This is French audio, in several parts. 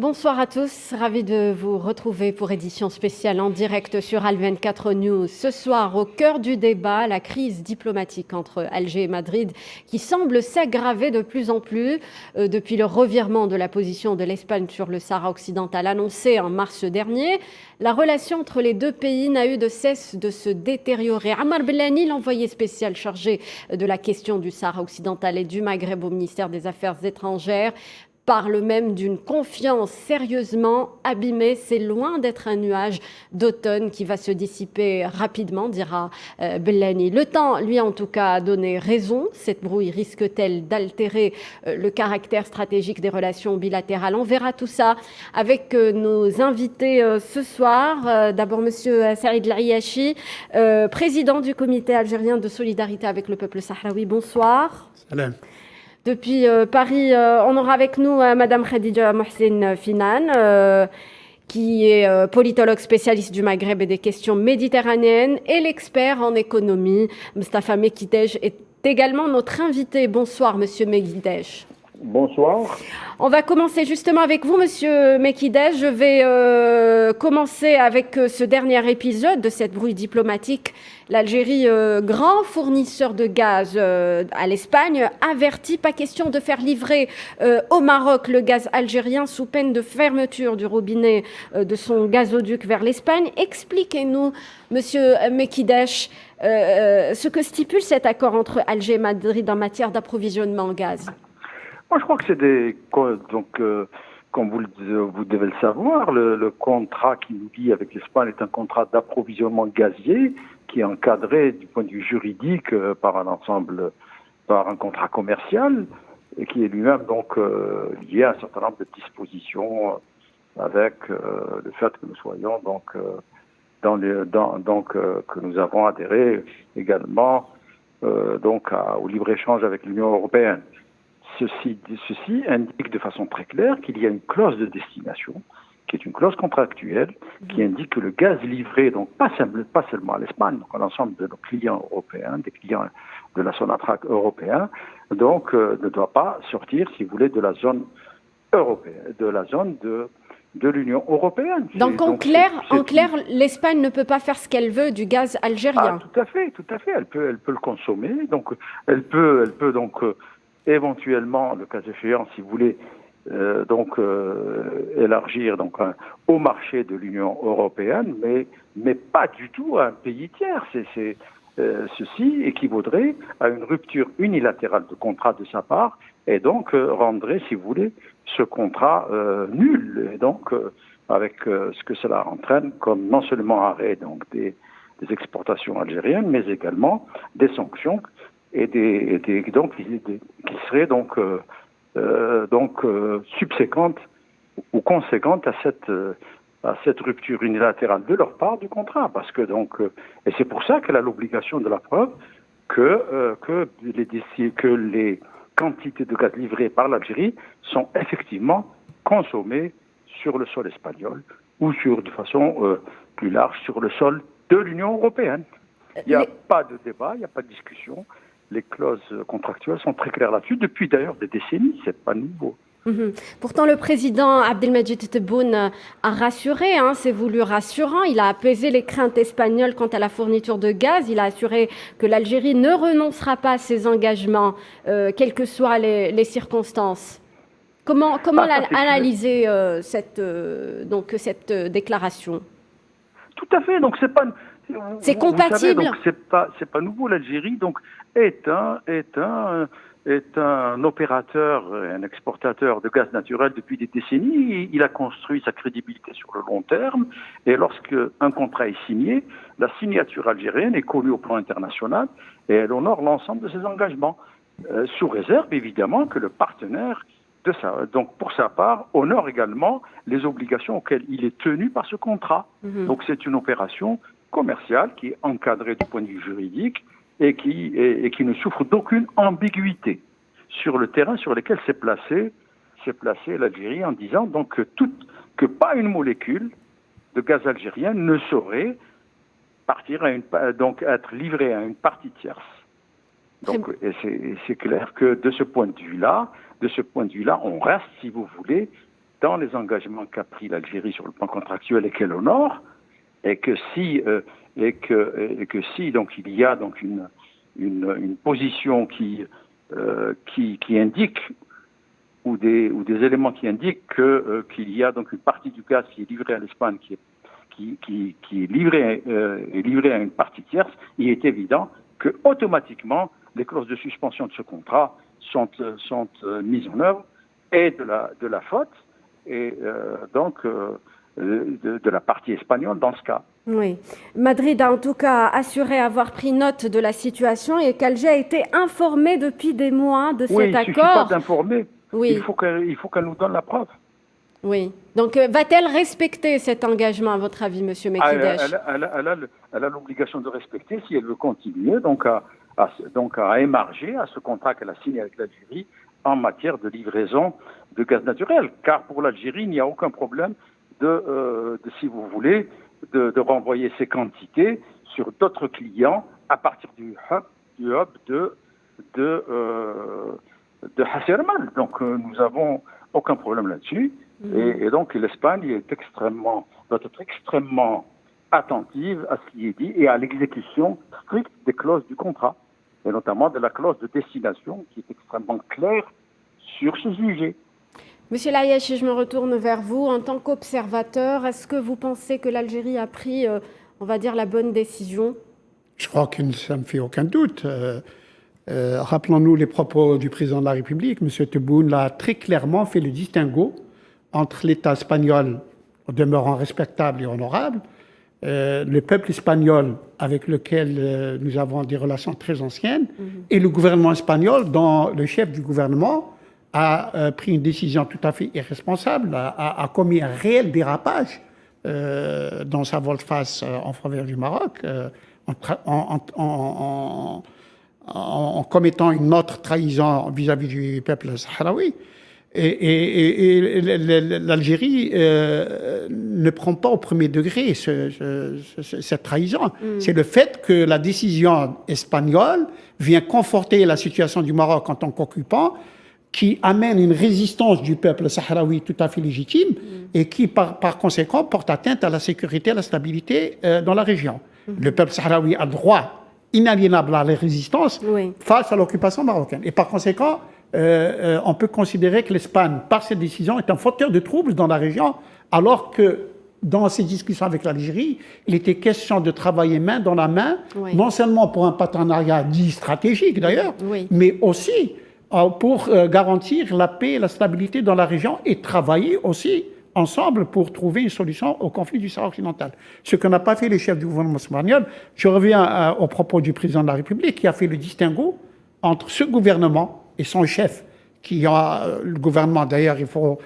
Bonsoir à tous, ravi de vous retrouver pour édition spéciale en direct sur Al24 News. Ce soir, au cœur du débat, la crise diplomatique entre Alger et Madrid qui semble s'aggraver de plus en plus depuis le revirement de la position de l'Espagne sur le Sahara occidental annoncé en mars dernier. La relation entre les deux pays n'a eu de cesse de se détériorer. Ammar Bellani, l'envoyé spécial chargé de la question du Sahara occidental et du Maghreb au ministère des Affaires étrangères, parle même d'une confiance sérieusement abîmée. C'est loin d'être un nuage d'automne qui va se dissiper rapidement, dira Bellani. Le temps, lui en tout cas, a donné raison. Cette brouille risque-t-elle d'altérer le caractère stratégique des relations bilatérales? On verra tout ça avec nos invités ce soir. D'abord, monsieur Saïd Laiachi, président du comité algérien de solidarité avec le peuple sahraoui. Bonsoir. Salam. Depuis Paris, on aura avec nous Madame Khadija Mohsin Finan, qui est politologue spécialiste du Maghreb et des questions méditerranéennes, et l'expert en économie, Mustafa Mekidej, est également notre invité. Bonsoir, Monsieur Mekidej. Bonsoir. On va commencer justement avec vous, Monsieur Mekidej. Je vais commencer avec ce dernier épisode de cette brouille diplomatique. L'Algérie, grand fournisseur de gaz à l'Espagne, avertit pas question de faire livrer au Maroc le gaz algérien sous peine de fermeture du robinet de son gazoduc vers l'Espagne. Expliquez-nous, Monsieur Mekidej, ce que stipule cet accord entre Alger et Madrid en matière d'approvisionnement en gaz. Moi, je crois que c'est comme vous devez le savoir, le contrat qui nous lie avec l'Espagne est un contrat d'approvisionnement gazier qui est encadré du point de vue juridique par un contrat commercial et qui est lui-même lié à un certain nombre de dispositions avec le fait que nous soyons que nous avons adhéré également au libre-échange avec l'Union européenne. Ceci indique de façon très claire qu'il y a une clause de destination, qui est une clause contractuelle, qui indique que le gaz livré, donc pas seulement à l'Espagne, donc à l'ensemble de nos clients européens, des clients de la Sonatrach européen, ne doit pas sortir, si vous voulez, de la zone européenne, de l'Union européenne. Donc en clair, l'Espagne ne peut pas faire ce qu'elle veut du gaz algérien. Tout à fait. Elle peut le consommer. Donc elle peut éventuellement, le cas échéant, si vous voulez, élargir au marché de l'Union européenne, mais pas du tout à un pays tiers. Ceci équivaudrait à une rupture unilatérale de contrat de sa part et donc rendrait, si vous voulez, ce contrat nul. Et donc, avec ce que cela entraîne comme non seulement arrêt des exportations algériennes, mais également des sanctions et qui seraient subséquentes ou conséquentes à cette rupture unilatérale de leur part du contrat, parce que et c'est pour ça qu'elle a l'obligation de la preuve que les quantités de gaz livrées par l'Algérie sont effectivement consommées sur le sol espagnol ou de façon plus large sur le sol de l'Union européenne. Il n'y a pas de débat, il n'y a pas de discussion. Les clauses contractuelles sont très claires là-dessus, depuis d'ailleurs des décennies, c'est pas nouveau. Pourtant, le président Abdelmadjid Tebboune a rassuré, s'est voulu rassurant. Il a apaisé les craintes espagnoles quant à la fourniture de gaz. Il a assuré que l'Algérie ne renoncera pas à ses engagements, quelles que soient les circonstances. Comment analyser cette déclaration? Tout à fait. Donc c'est compatible. C'est pas nouveau. L'Algérie est un opérateur, un exportateur de gaz naturel depuis des décennies. Il a construit sa crédibilité sur le long terme. Et lorsque un contrat est signé, la signature algérienne est connue au plan international et elle honore l'ensemble de ses engagements, sous réserve évidemment que le partenaire pour sa part, honore également les obligations auxquelles il est tenu par ce contrat. Donc c'est une opération commerciale qui est encadrée du point de vue juridique et qui ne souffre d'aucune ambiguïté sur le terrain sur lequel s'est placée l'Algérie en disant que pas une molécule de gaz algérien ne saurait être livrée à une partie tierce. Et c'est clair que de ce point de vue-là, on reste, si vous voulez, dans les engagements qu'a pris l'Algérie sur le plan contractuel et qu'elle honore, et que si donc il y a donc une position qui indique ou des éléments qui indiquent qu'il y a donc une partie du gaz qui est livré à l'Espagne qui est livré à une partie tierce, il est évident que automatiquement les clauses de suspension de ce contrat sont mises en œuvre, et de la faute et de la partie espagnole dans ce cas. Oui. Madrid a en tout cas assuré avoir pris note de la situation et qu'Alger a été informé depuis des mois de cet accord. Oui, il ne suffit pas d'informer. Oui. Il faut qu'elle nous donne la preuve. Oui. Donc, va-t-elle respecter cet engagement, à votre avis, Monsieur Mekidesh? Elle a l'obligation de respecter si elle veut continuer à émarger à ce contrat qu'elle a signé avec l'Algérie en matière de livraison de gaz naturel. Car pour l'Algérie, il n'y a aucun problème si vous voulez, de renvoyer ces quantités sur d'autres clients à partir du hub de Hassermal. Donc, nous n'avons aucun problème là-dessus. Et donc, l'Espagne doit être extrêmement attentive à ce qui est dit et à l'exécution stricte des clauses du contrat, et notamment de la clause de destination qui est extrêmement claire sur ce sujet. Monsieur Layeche, je me retourne vers vous. En tant qu'observateur, est-ce que vous pensez que l'Algérie a pris, on va dire, la bonne décision? Je crois que ça ne fait aucun doute. Rappelons-nous les propos du président de la République. M. Tebboune a très clairement fait le distinguo entre l'État espagnol, demeurant respectable et honorable, le peuple espagnol avec lequel nous avons des relations très anciennes, et le gouvernement espagnol dont le chef du gouvernement a pris une décision tout à fait irresponsable, a commis un réel dérapage dans sa volte-face en faveur du Maroc, en commettant une autre trahison vis-à-vis du peuple sahraoui. Et l'Algérie ne prend pas au premier degré cette trahison. C'est le fait que la décision espagnole vient conforter la situation du Maroc en tant qu'occupant, qui amène une résistance du peuple sahraoui tout à fait légitime et qui, par conséquent, porte atteinte à la sécurité et à la stabilité dans la région. Le peuple sahraoui a droit inaliénable à la résistance face à l'occupation marocaine. Et par conséquent, on peut considérer que l'Espagne, par cette décision, est un facteur de troubles dans la région, alors que dans ces discussions avec l'Algérie, il était question de travailler main dans la main, non seulement pour un partenariat dit stratégique d'ailleurs, mais aussi pour garantir la paix et la stabilité dans la région et travailler aussi ensemble pour trouver une solution au conflit du Sahara occidental. Ce que n'a pas fait les chefs du gouvernement espagnol. Je reviens aux propos du président de la République qui a fait le distinguo entre ce gouvernement et son chef, le gouvernement d'ailleurs, il faut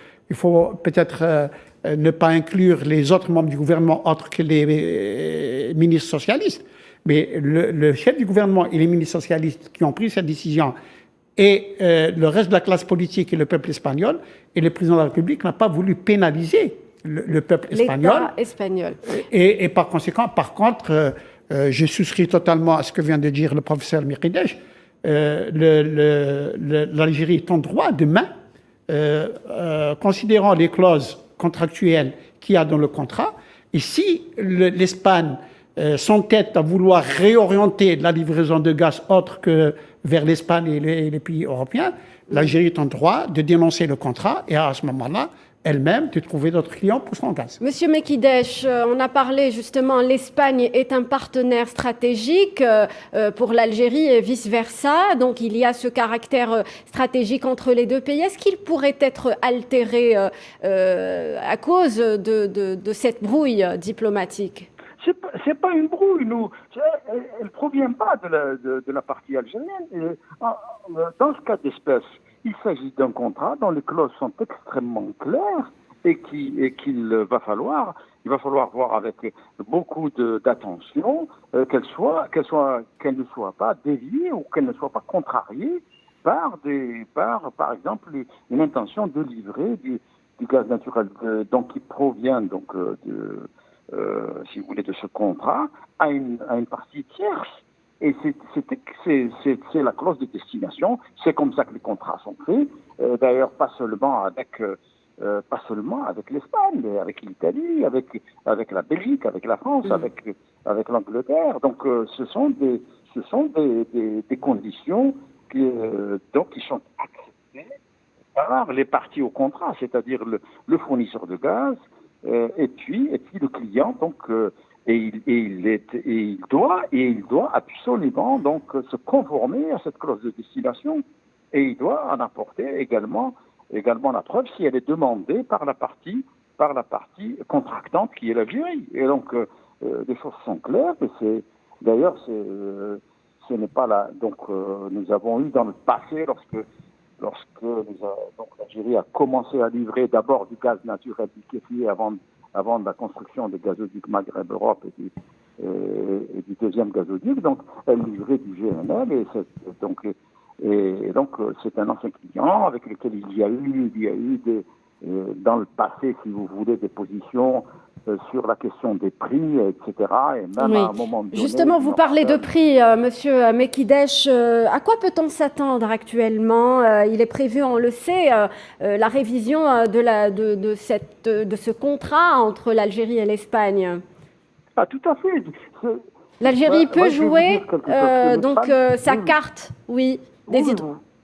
peut-être ne pas inclure les autres membres du gouvernement autres que les ministres socialistes, mais le chef du gouvernement et les ministres socialistes qui ont pris cette décision et le reste de la classe politique et le peuple espagnol, et le président de la République n'a pas voulu pénaliser le peuple espagnol. L'État espagnol. Et par conséquent, par contre, je souscris totalement à ce que vient de dire le professeur Mekidesh. L'Algérie est en droit demain, considérant les clauses contractuelles qu'il y a dans le contrat, et si l'Espagne s'entête à vouloir réorienter la livraison de gaz autre que vers l'Espagne et les pays européens, l'Algérie est en droit de dénoncer le contrat et à ce moment-là, elle-même de trouver d'autres clients pour son gaz. Monsieur Mekidesh, on a parlé justement, l'Espagne est un partenaire stratégique pour l'Algérie et vice-versa. Donc il y a ce caractère stratégique entre les deux pays. Est-ce qu'il pourrait être altéré à cause de cette brouille diplomatique ? C'est pas une brouille, elle provient pas de la partie algérienne. Dans ce cas d'espèce, il s'agit d'un contrat dont les clauses sont extrêmement claires et qu'il va falloir voir avec beaucoup d'attention qu'elle ne soit pas déviée ou qu'elle ne soit pas contrariée par exemple une intention de livrer du gaz naturel donc qui provient si vous voulez, de ce contrat à une partie tierce. Et c'est la clause de destination. C'est comme ça que les contrats sont faits. D'ailleurs, pas seulement avec pas seulement avec l'Espagne, mais avec l'Italie, avec la Belgique, avec la France, avec l'Angleterre. Donc ce sont des conditions qui sont acceptées par les parties au contrat, c'est-à-dire le fournisseur de gaz et puis le client. Donc il doit absolument donc se conformer à cette clause de destination et il doit en apporter également la preuve si elle est demandée par la partie contractante qui est l'Algérie. Et donc les choses sont claires. Et ce n'est pas là. Donc nous avons eu dans le passé lorsque l'Algérie a commencé à livrer d'abord du gaz naturel liquéfié avant la construction des gazoducs Maghreb-Europe et du deuxième gazoduc. Donc elle livrait du GNL et donc c'est un ancien client avec lequel il y a eu dans le passé, si vous voulez, des positions sur la question des prix, etc. Et même à un moment donné... Justement, vous parlez de prix, Monsieur Mekidesh. À quoi peut-on s'attendre actuellement ? Il est prévu, on le sait, la révision de ce contrat entre l'Algérie et l'Espagne. Ah, tout à fait. L'Algérie peut jouer sa carte, oui.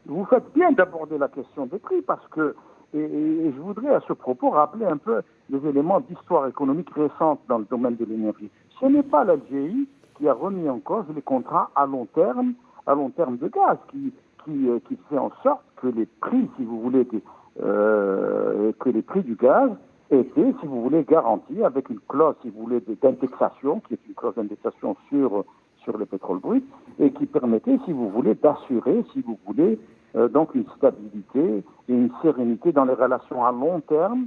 Vous faites bien d'aborder la question des prix parce que, et je voudrais à ce propos rappeler un peu des éléments d'histoire économique récente dans le domaine de l'énergie. Ce n'est pas l'Algérie qui a remis en cause les contrats à long terme de gaz, qui fait en sorte que les prix, si vous voulez, que les prix du gaz étaient, si vous voulez, garantis avec une clause, si vous voulez, d'indexation, qui est une clause d'indexation sur le pétrole brut, et qui permettait, si vous voulez, d'assurer, si vous voulez, donc une stabilité et une sérénité dans les relations à long terme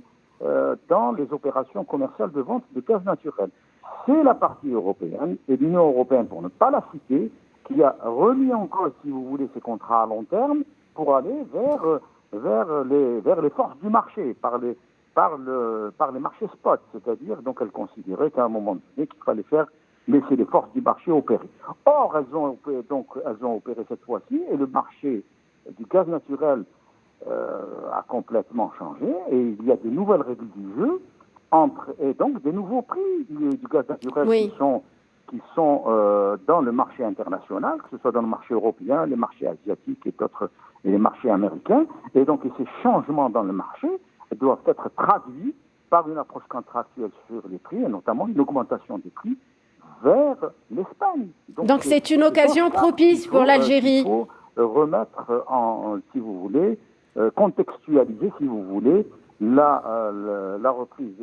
dans les opérations commerciales de vente de gaz naturel. C'est la partie européenne et l'Union européenne, pour ne pas la citer, qui a remis en cause, si vous voulez, ces contrats à long terme pour aller vers les forces du marché, par les marchés spot, c'est-à-dire, donc elle considérait qu'à un moment donné, qu'il fallait laisser les forces du marché opérer. Or, elles ont opéré cette fois-ci et le marché du gaz naturel a complètement changé et il y a de nouvelles règles du jeu et donc des nouveaux prix du gaz naturel qui sont dans le marché international, que ce soit dans le marché européen, les marchés asiatiques et les marchés américains. Et donc ces changements dans le marché doivent être traduits par une approche contractuelle sur les prix et notamment une augmentation des prix vers l'Espagne. Donc c'est une occasion propice pour l'Algérie. Il faut remettre si vous voulez, contextualiser, si vous voulez, la reprise,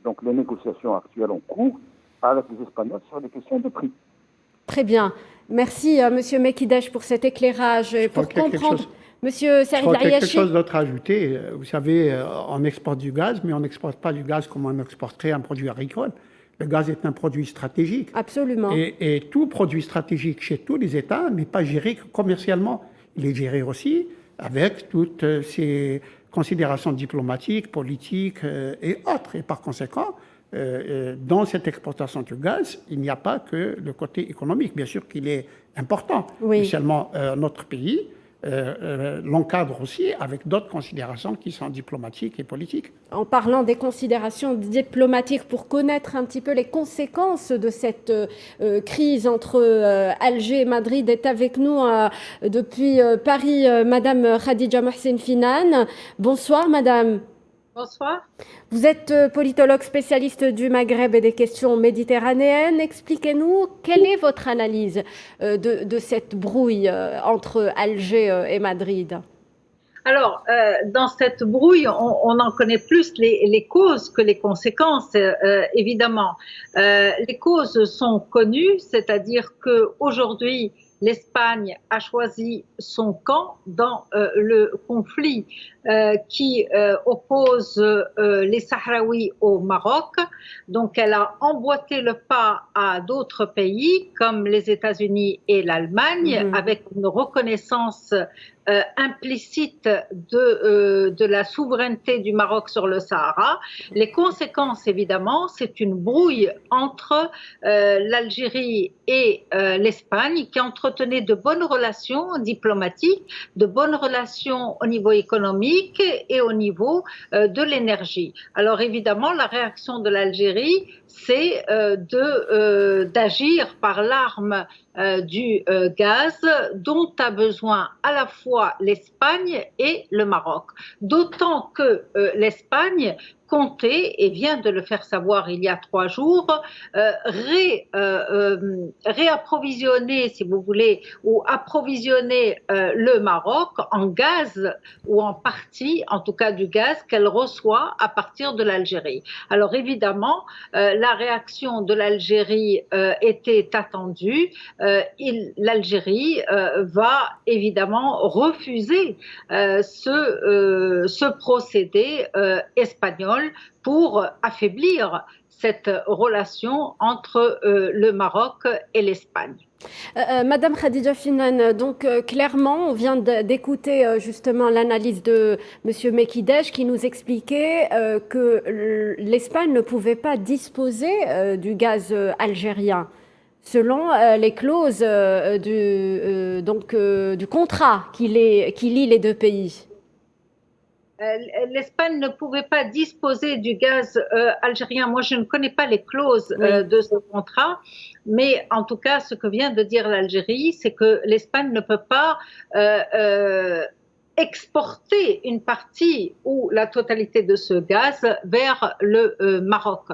donc les négociations actuelles en cours avec les Espagnols sur les questions de prix. Très bien. Merci, Monsieur Mekidesh, pour cet éclairage. Pour comprendre, Monsieur Saïd Ariachi. Quelque chose d'autre à ajouter. Vous savez, on exporte du gaz, mais on n'exporte pas du gaz comme on exporterait un produit agricole. Le gaz est un produit stratégique. Absolument. Et tout produit stratégique chez tous les États n'est pas géré commercialement. Il est géré aussi avec toutes ces considérations diplomatiques, politiques et autres. Et par conséquent, dans cette exportation du gaz, il n'y a pas que le côté économique. Bien sûr qu'il est important. Oui. Mais seulement notre pays l'encadre aussi avec d'autres considérations qui sont diplomatiques et politiques. En parlant des considérations diplomatiques, pour connaître un petit peu les conséquences de cette crise entre Alger et Madrid, est avec nous depuis Paris Madame Khadija Mohsin Finan. Bonsoir Madame. Bonsoir. Vous êtes politologue spécialiste du Maghreb et des questions méditerranéennes. Expliquez-nous, quelle est votre analyse de cette brouille entre Alger et Madrid ? Alors, dans cette brouille, on en connaît plus les causes que les conséquences, évidemment. Les causes sont connues, c'est-à-dire qu'aujourd'hui, l'Espagne a choisi son camp dans le conflit qui oppose les Sahraouis au Maroc. Donc, elle a emboîté le pas à d'autres pays comme les États-Unis et l'Allemagne avec une reconnaissance implicite de la souveraineté du Maroc sur le Sahara. Les conséquences, évidemment, c'est une brouille entre l'Algérie et l'Espagne qui entretenaient de bonnes relations diplomatiques, de bonnes relations au niveau économique et au niveau de l'énergie. Alors évidemment, la réaction de l'Algérie, c'est d'agir par l'arme du gaz dont a besoin à la fois l'Espagne et le Maroc. D'autant que l'Espagne comptait, et vient de le faire savoir il y a 3 jours, réapprovisionner, si vous voulez, ou approvisionner le Maroc en gaz, ou en partie, en tout cas du gaz, qu'elle reçoit à partir de l'Algérie. Alors évidemment, la réaction de l'Algérie était attendue. L'Algérie va évidemment refuser ce procédé espagnol pour affaiblir cette relation entre le Maroc et l'Espagne. Madame Khadija Finan, donc clairement, on vient d'écouter justement l'analyse de Monsieur Mekidesh qui nous expliquait que l'Espagne ne pouvait pas disposer du gaz algérien selon les clauses du contrat qui lie les 2 pays. L'Espagne ne pouvait pas disposer du gaz algérien. Moi, je ne connais pas les clauses de ce contrat, mais en tout cas, ce que vient de dire l'Algérie, c'est que l'Espagne ne peut pas exporter une partie ou la totalité de ce gaz vers le Maroc.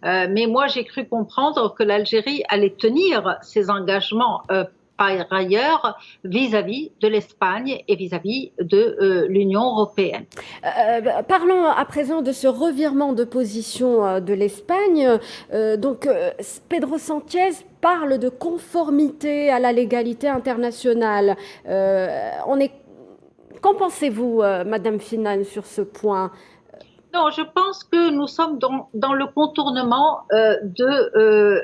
Mais moi, j'ai cru comprendre que l'Algérie allait tenir ses engagements par ailleurs vis-à-vis de l'Espagne et vis-à-vis de l'Union européenne. Parlons à présent de ce revirement de position de l'Espagne. Donc Pedro Sánchez parle de conformité à la légalité internationale. Qu'en pensez-vous, Madame Finan, sur ce point ? Non, je pense que nous sommes dans le contournement de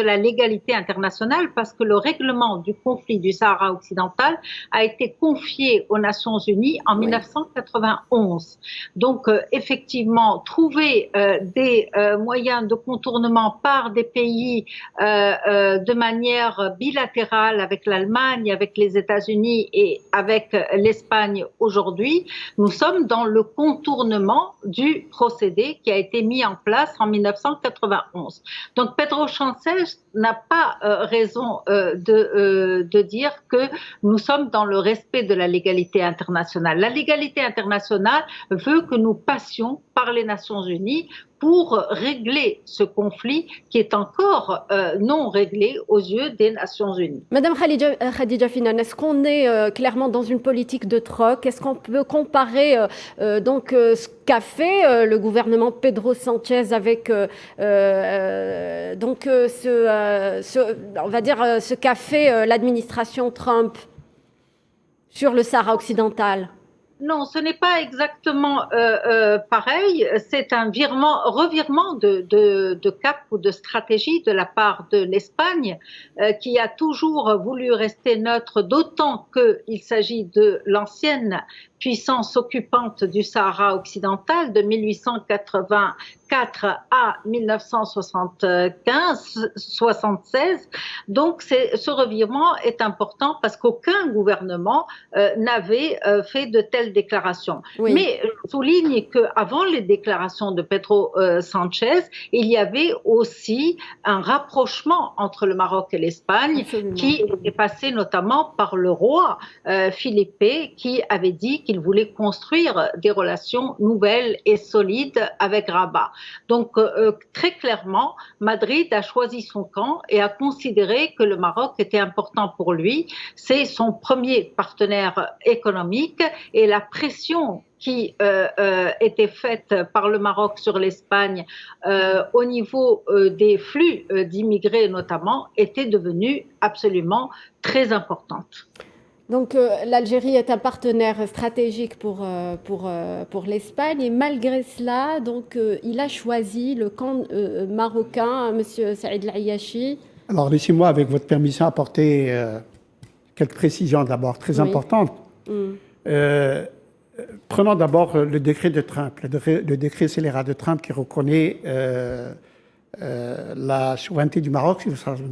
la légalité internationale parce que le règlement du conflit du Sahara occidental a été confié aux Nations Unies en 1991. Donc, effectivement, trouver des moyens de contournement par des pays de manière bilatérale avec l'Allemagne, avec les États-Unis et avec l'Espagne aujourd'hui, nous sommes dans le contournement du procédé qui a été mis en place en 1991. Donc Pedro Sánchez n'a pas raison de dire que nous sommes dans le respect de la légalité internationale. La légalité internationale veut que nous passions par les Nations Unies pour régler ce conflit qui est encore non réglé aux yeux des Nations Unies. Madame Khadija Finan, est-ce qu'on est clairement dans une politique de troc ? Est-ce qu'on peut comparer ce qu'a fait le gouvernement Pedro Sánchez avec ce qu'a fait l'administration Trump sur le Sahara occidental ? Non, ce n'est pas exactement pareil. C'est un revirement de cap ou de stratégie de la part de l'Espagne qui a toujours voulu rester neutre, d'autant qu'il s'agit de l'ancienne puissance occupante du Sahara occidental de 1884 à 1975-76. Donc ce revirement est important parce qu'aucun gouvernement n'avait fait de telles déclarations. Oui. Mais je souligne qu'avant les déclarations de Pedro Sánchez, il y avait aussi un rapprochement entre le Maroc et l'Espagne qui est passé notamment par le roi Philippe qui avait dit qu'il voulait construire des relations nouvelles et solides avec Rabat. Donc très clairement, Madrid a choisi son camp et a considéré que le Maroc était important pour lui. C'est son premier partenaire économique et la pression qui était faite par le Maroc sur l'Espagne au niveau des flux d'immigrés notamment était devenue absolument très importante. Donc l'Algérie est un partenaire stratégique pour l'Espagne et malgré cela, donc, il a choisi le camp marocain, M. Saïd El Ayachi. Alors laissez-moi avec votre permission apporter quelques précisions d'abord très importantes. Prenons d'abord le décret de Trump, le décret scélérat de Trump qui reconnaît la souveraineté du Maroc sur le Sahara.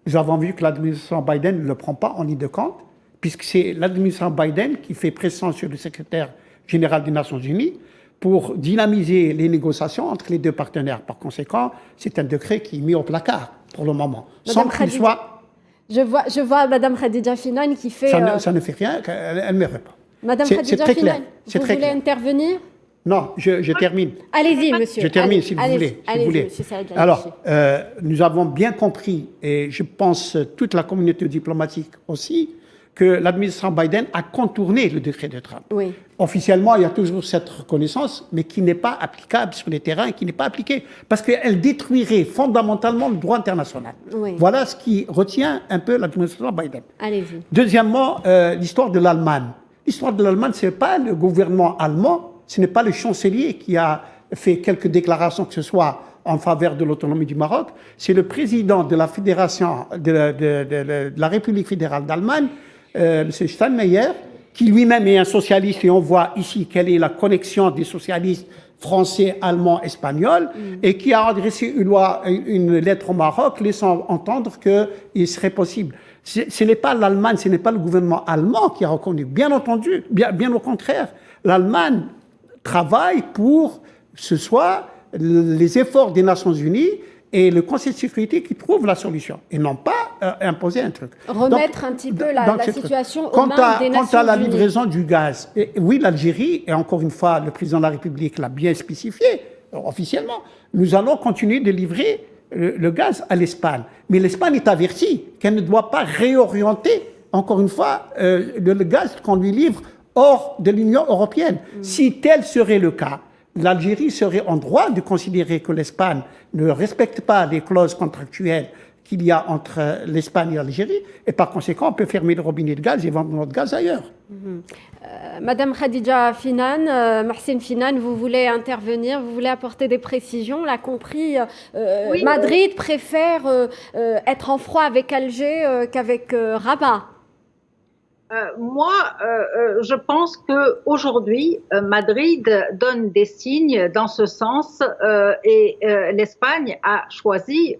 Nous avons vu que l'administration Biden ne le prend pas en ligne de compte, puisque c'est l'administration Biden qui fait pression sur le secrétaire général des Nations Unies pour dynamiser les négociations entre les deux partenaires. Par conséquent, c'est un décret qui est mis au placard pour le moment, sans qu'il soit... Je vois Madame Khadija Finan qui fait... Ça ne fait rien, elle ne me répond. Madame Khadija Finan, vous voulez intervenir? Non, je termine. Allez-y, monsieur. Je termine, si vous voulez. Monsieur Saïd. Alors, nous avons bien compris, et je pense toute la communauté diplomatique aussi, que l'administration Biden a contourné le décret de Trump. Oui. Officiellement, il y a toujours cette reconnaissance, mais qui n'est pas applicable sur le terrain et qui n'est pas appliquée, parce qu'elle détruirait fondamentalement le droit international. Oui. Voilà ce qui retient un peu l'administration Biden. Allez-y. Deuxièmement, l'histoire de l'Allemagne. L'histoire de l'Allemagne, ce n'est pas le gouvernement allemand, ce n'est pas le chancelier qui a fait quelques déclarations que ce soit en faveur de l'autonomie du Maroc, c'est le président de la fédération de la République fédérale d'Allemagne, M. Steinmeier, qui lui-même est un socialiste, et on voit ici quelle est la connexion des socialistes français, allemands, espagnols, et qui a adressé une lettre au Maroc laissant entendre qu'il serait possible. Ce n'est pas l'Allemagne, ce n'est pas le gouvernement allemand qui a reconnu. Bien entendu, bien au contraire, l'Allemagne travaille pour que ce soit les efforts des Nations Unies et le Conseil de sécurité qui trouvent la solution, et non pas imposer un truc. Remettre un petit peu la situation aux mains des Nations Unies. Quant à la livraison du gaz, oui, l'Algérie, et encore une fois, le président de la République l'a bien spécifié officiellement, nous allons continuer de livrer le gaz à l'Espagne. Mais l'Espagne est avertie qu'elle ne doit pas réorienter, encore une fois, le gaz qu'on lui livre hors de l'Union européenne. Si tel serait le cas, l'Algérie serait en droit de considérer que l'Espagne ne respecte pas les clauses contractuelles qu'il y a entre l'Espagne et l'Algérie, et par conséquent, on peut fermer le robinet de gaz et vendre notre gaz ailleurs. Madame Khadija Finan, Mohsin Finan, vous voulez intervenir, vous voulez apporter des précisions. On l'a compris, oui, Madrid préfère être en froid avec Alger qu'avec Rabat. Moi, je pense que aujourd'hui, Madrid donne des signes dans ce sens et l'Espagne a choisi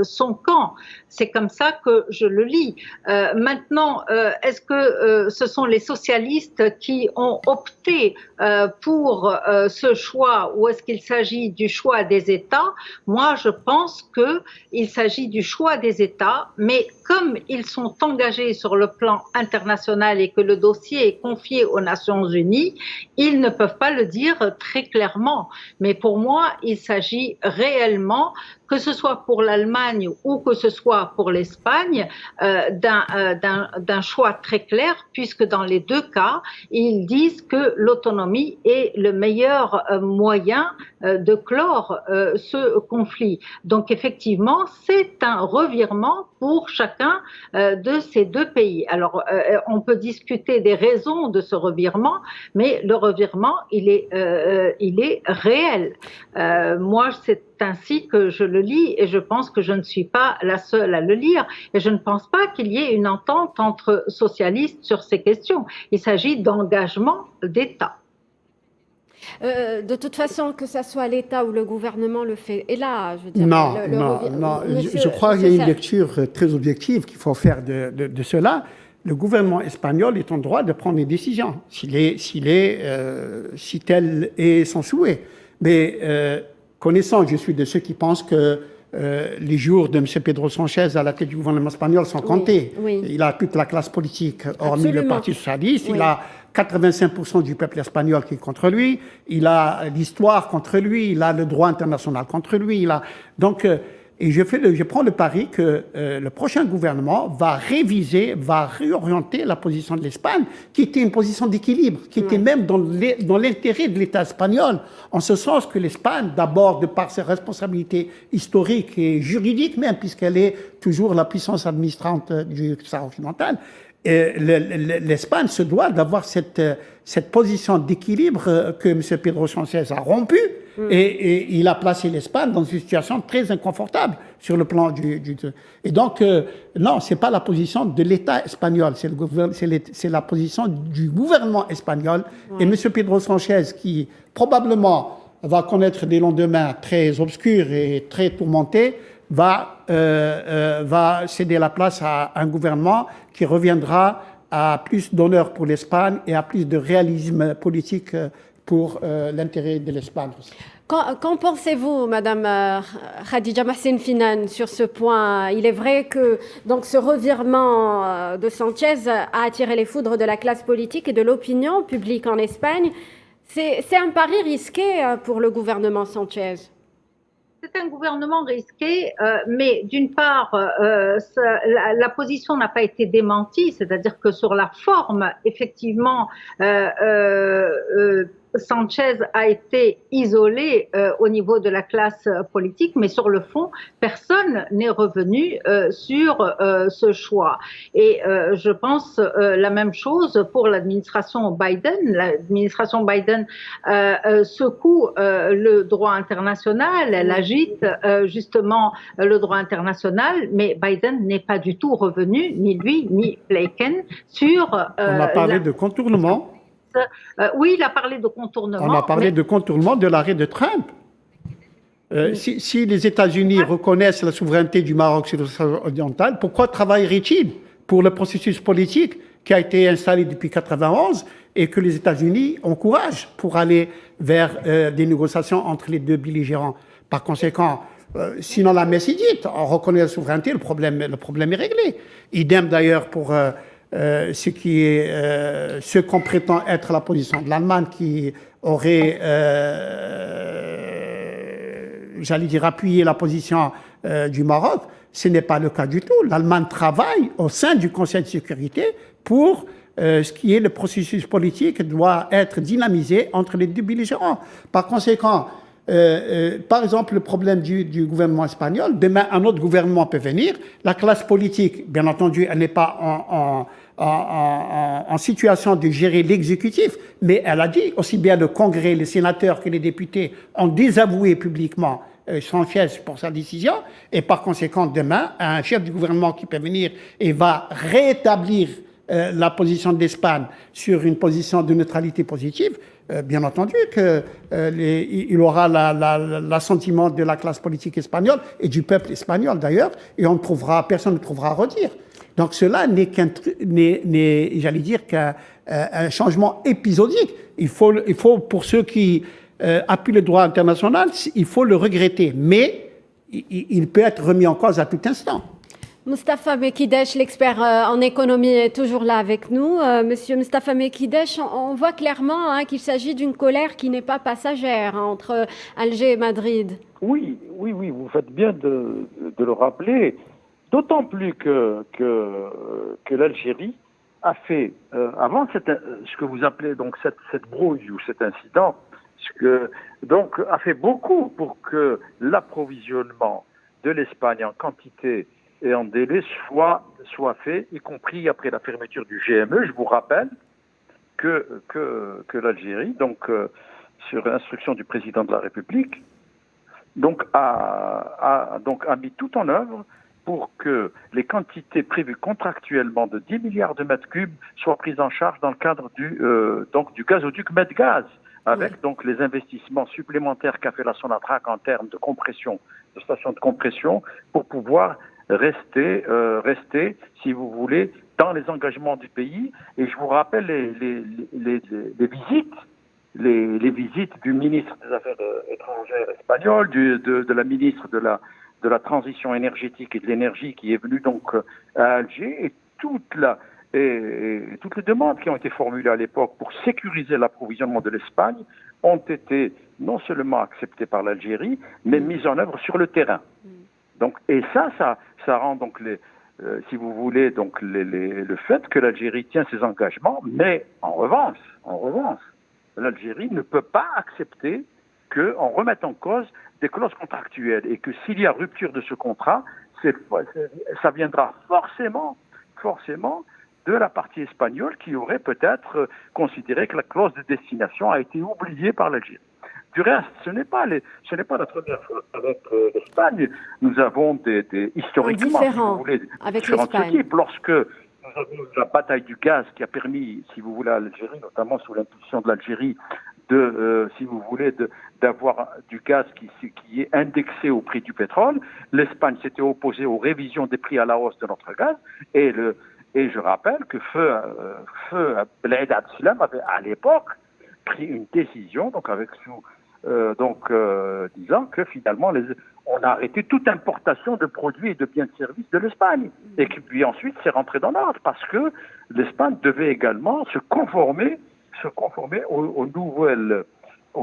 son camp. C'est comme ça que je le lis. Maintenant, est-ce que ce sont les socialistes qui ont opté pour ce choix ou est-ce qu'il s'agit du choix des États? Moi, je pense qu'il s'agit du choix des États, mais comme ils sont engagés sur le plan international et que le dossier est confié aux Nations Unies, ils ne peuvent pas le dire très clairement. Mais pour moi, il s'agit réellement, que ce soit pour l'Allemagne ou que ce soit pour l'Espagne, d'un choix très clair, puisque dans les deux cas, ils disent que l'autonomie est le meilleur moyen de clore ce conflit. Donc effectivement, c'est un revirement pour chacun de ces deux pays. Alors, on peut discuter des raisons de ce revirement, mais le revirement, il est réel. Moi, c'est ainsi que je le lis et je pense que je ne suis pas la seule à le lire et je ne pense pas qu'il y ait une entente entre socialistes sur ces questions. Il s'agit d'engagement d'État. De toute façon, que ce soit l'État ou le gouvernement le fait. Et là, je veux dire... Non. Je crois qu'il y a une lecture très objective qu'il faut faire de cela. Le gouvernement espagnol est en droit de prendre des décisions, si tel est son souhait. Mais connaissant, je suis de ceux qui pensent que les jours de M. Pedro Sanchez à la tête du gouvernement espagnol sont comptés. Oui. Il a toute la classe politique, hormis Absolument. le Parti socialiste. Oui. Il a 85% du peuple espagnol qui est contre lui. Il a l'histoire contre lui. Il a le droit international contre lui. Et je prends le pari que le prochain gouvernement va réorienter la position de l'Espagne, qui était une position d'équilibre, qui était même dans l'intérêt de l'État espagnol, en ce sens que l'Espagne, d'abord de par ses responsabilités historiques et juridiques même, puisqu'elle est toujours la puissance administrante du Sahara occidental, l'Espagne se doit d'avoir cette position d'équilibre que M. Pedro Sánchez a rompue Et il a placé l'Espagne dans une situation très inconfortable sur le plan Et donc, non, c'est pas la position de l'État espagnol, c'est la position du gouvernement espagnol. Et M. Pedro Sanchez, qui probablement va connaître des lendemains très obscurs et très tourmentés, va céder la place à un gouvernement qui reviendra à plus d'honneur pour l'Espagne et à plus de réalisme politique pour l'intérêt de l'Espagne aussi. Qu'en pensez-vous, Madame Khadija Massine Finan, sur ce point? Il est vrai que donc, ce revirement de Sanchez a attiré les foudres de la classe politique et de l'opinion publique en Espagne. C'est un pari risqué pour le gouvernement Sanchez. C'est un gouvernement risqué, mais d'une part, la position n'a pas été démentie, c'est-à-dire que sur la forme, effectivement, Sanchez a été isolé au niveau de la classe politique, mais sur le fond, personne n'est revenu sur ce choix. Et je pense la même chose pour l'administration Biden. L'administration Biden secoue le droit international, elle agite justement le droit international, mais Biden n'est pas du tout revenu, ni lui, ni Blinken, sur... On a parlé de contournement. Oui, il a parlé de contournement. On a parlé de contournement de l'arrêt de Trump. Si les États-Unis reconnaissent la souveraineté du Maroc sur l'océan oriental, pourquoi travaillerait-il pour le processus politique qui a été installé depuis 1991 et que les États-Unis encouragent pour aller vers des négociations entre les deux belligérants? Par conséquent, sinon la messe est dite, on reconnaît la souveraineté, le problème est réglé. Idem d'ailleurs pour... ce qu'on prétend être la position de l'Allemagne qui aurait, j'allais dire, appuyé la position du Maroc. Ce n'est pas le cas du tout. L'Allemagne travaille au sein du Conseil de sécurité pour ce qui est le processus politique doit être dynamisé entre les deux belligérants. Par conséquent, par exemple, le problème du gouvernement espagnol, demain un autre gouvernement peut venir. La classe politique, bien entendu, elle n'est pas en situation de gérer l'exécutif, mais elle a dit, aussi bien le Congrès, les sénateurs que les députés ont désavoué publiquement Sanchez pour sa décision, et par conséquent, demain, un chef du gouvernement qui peut venir et va rétablir la position de l'Espagne sur une position de neutralité positive, bien entendu qu'il aura l'assentiment de la classe politique espagnole et du peuple espagnol d'ailleurs, et personne ne trouvera à redire. Donc cela n'est j'allais dire, qu'un changement épisodique. Il faut pour ceux qui appuient le droit international, il faut le regretter, mais il peut être remis en cause à tout instant. Moustapha Mekidesh, l'expert en économie, est toujours là avec nous. Monsieur Moustapha Mekidesh, on voit clairement qu'il s'agit d'une colère qui n'est pas passagère entre Alger et Madrid. Oui, vous faites bien de le rappeler. D'autant plus que l'Algérie a fait, avant ce que vous appelez donc cette brouille ou cet incident, donc a fait beaucoup pour que l'approvisionnement de l'Espagne en quantité et en délai soit fait, y compris après la fermeture du GME. Je vous rappelle que l'Algérie, donc sur instruction du président de la République, donc a mis tout en œuvre pour que les quantités prévues contractuellement de 10 milliards de mètres cubes soient prises en charge dans le cadre du gazoduc Medgaz, avec donc les investissements supplémentaires qu'a fait la Sonatrach en termes de compression, de stations de compression, pour pouvoir rester, si vous voulez, dans les engagements du pays. Et je vous rappelle les visites du ministre des Affaires étrangères espagnol, de la ministre de la transition énergétique et de l'énergie qui est venue donc à Alger, et toutes les demandes qui ont été formulées à l'époque pour sécuriser l'approvisionnement de l'Espagne ont été non seulement acceptées par l'Algérie, mais mises en œuvre sur le terrain. Donc, et ça rend donc si vous voulez, donc le fait que l'Algérie tient ses engagements, mais en revanche, l'Algérie ne peut pas accepter qu'on remette en cause des clauses contractuelles, et que s'il y a rupture de ce contrat, ça viendra forcément de la partie espagnole qui aurait peut-être considéré que la clause de destination a été oubliée par l'Algérie. Du reste, ce n'est pas la première fois avec l'Espagne. Nous avons historiquement, si vous voulez, différents types. Lorsque nous avons eu la bataille du gaz qui a permis, si vous voulez, à l'Algérie, notamment sous l'impulsion de l'Algérie, si vous voulez, d'avoir du gaz qui est indexé au prix du pétrole. L'Espagne s'était opposée aux révisions des prix à la hausse de notre gaz, et je rappelle que feu Bled Abdeslam avait à l'époque pris une décision, disant que finalement on a arrêté toute importation de produits et de biens de services de l'Espagne, et puis ensuite c'est rentré dans l'ordre parce que l'Espagne devait également se conformer au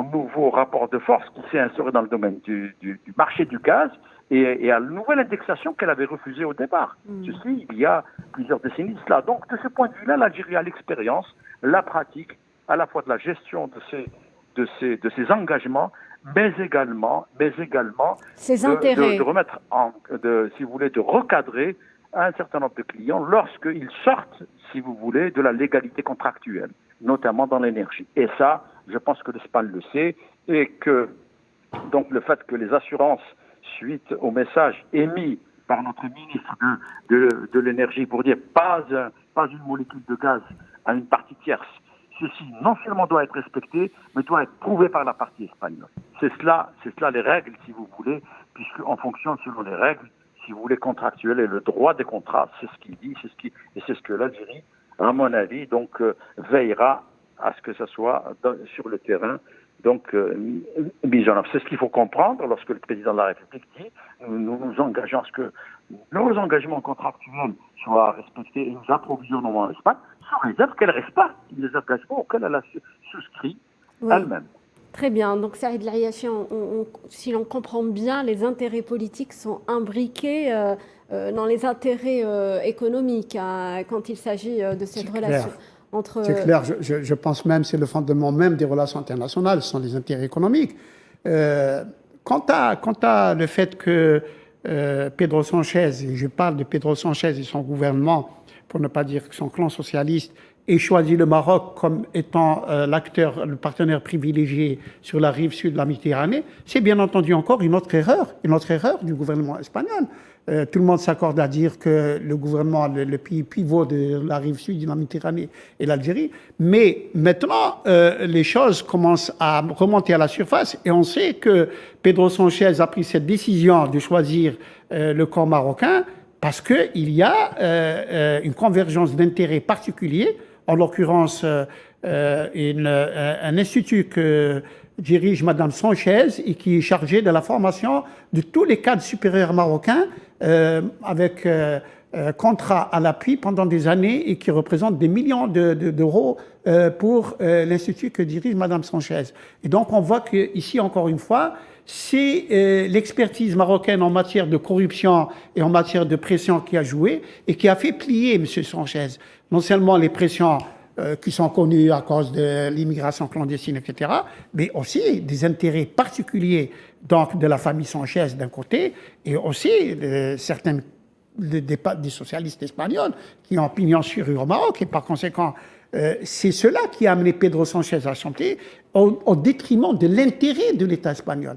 nouveau rapport de force qui s'est instauré dans le domaine du marché du gaz et à la nouvelle indexation qu'elle avait refusée au départ. Ceci, il y a plusieurs décennies de cela. Donc, de ce point de vue-là, l'Algérie a l'expérience, la pratique, à la fois de la gestion de ces engagements, mais également ses intérêts. De remettre si vous voulez, de recadrer un certain nombre de clients lorsqu'ils sortent, si vous voulez, de la légalité contractuelle, notamment dans l'énergie. Et ça, je pense que l'Espagne le sait, et que donc le fait que les assurances, suite au message émis par notre ministre de l'énergie pour dire pas une molécule de gaz à une partie tierce, ceci non seulement doit être respecté, mais doit être prouvé par la partie espagnole. C'est cela les règles, si vous voulez, puisque en fonction selon les règles, si vous voulez, contractuelles et le droit des contrats, c'est ce qu'il dit, c'est ce que l'Algérie, à mon avis, donc veillera à ce que ça soit sur le terrain mis en œuvre. C'est ce qu'il faut comprendre lorsque le président de la République dit nous nous engageons à ce que nos engagements contractuels soient respectés et nous approvisionnons en Espagne, sous réserve qu'elle respecte les engagements auxquels elle a souscrit elle-même. Très bien. Donc, Saïd Layachi, si l'on comprend bien, les intérêts politiques sont imbriqués dans les intérêts économiques quand il s'agit de cette relation. C'est clair, je pense même, c'est le fondement même des relations internationales, ce sont les intérêts économiques. Quant à le fait que Pedro Sanchez, et je parle de Pedro Sanchez et son gouvernement, pour ne pas dire que son clan socialiste, ait choisi le Maroc comme étant le partenaire privilégié sur la rive sud de la Méditerranée, c'est bien entendu encore une autre erreur du gouvernement espagnol. Tout le monde s'accorde à dire que le gouvernement, le pays pivot de la rive sud de la Méditerranée est l'Algérie. Mais maintenant, les choses commencent à remonter à la surface et on sait que Pedro Sanchez a pris cette décision de choisir le camp marocain parce qu'il y a une convergence d'intérêts particuliers, en l'occurrence un institut que dirige Madame Sanchez et qui est chargé de la formation de tous les cadres supérieurs marocains avec contrat à l'appui pendant des années et qui représente des millions d'euros pour l'institut que dirige Madame Sanchez. Et donc on voit qu'ici, encore une fois, c'est l'expertise marocaine en matière de corruption et en matière de pression qui a joué et qui a fait plier M. Sanchez. Non seulement les pressions qui sont connues à cause de l'immigration clandestine, etc., mais aussi des intérêts particuliers donc, de la famille Sanchez d'un côté, et aussi certaines des socialistes espagnols qui ont pignon sur rue au Maroc, et par conséquent, c'est cela qui a amené Pedro Sanchez à chanter au détriment de l'intérêt de l'État espagnol.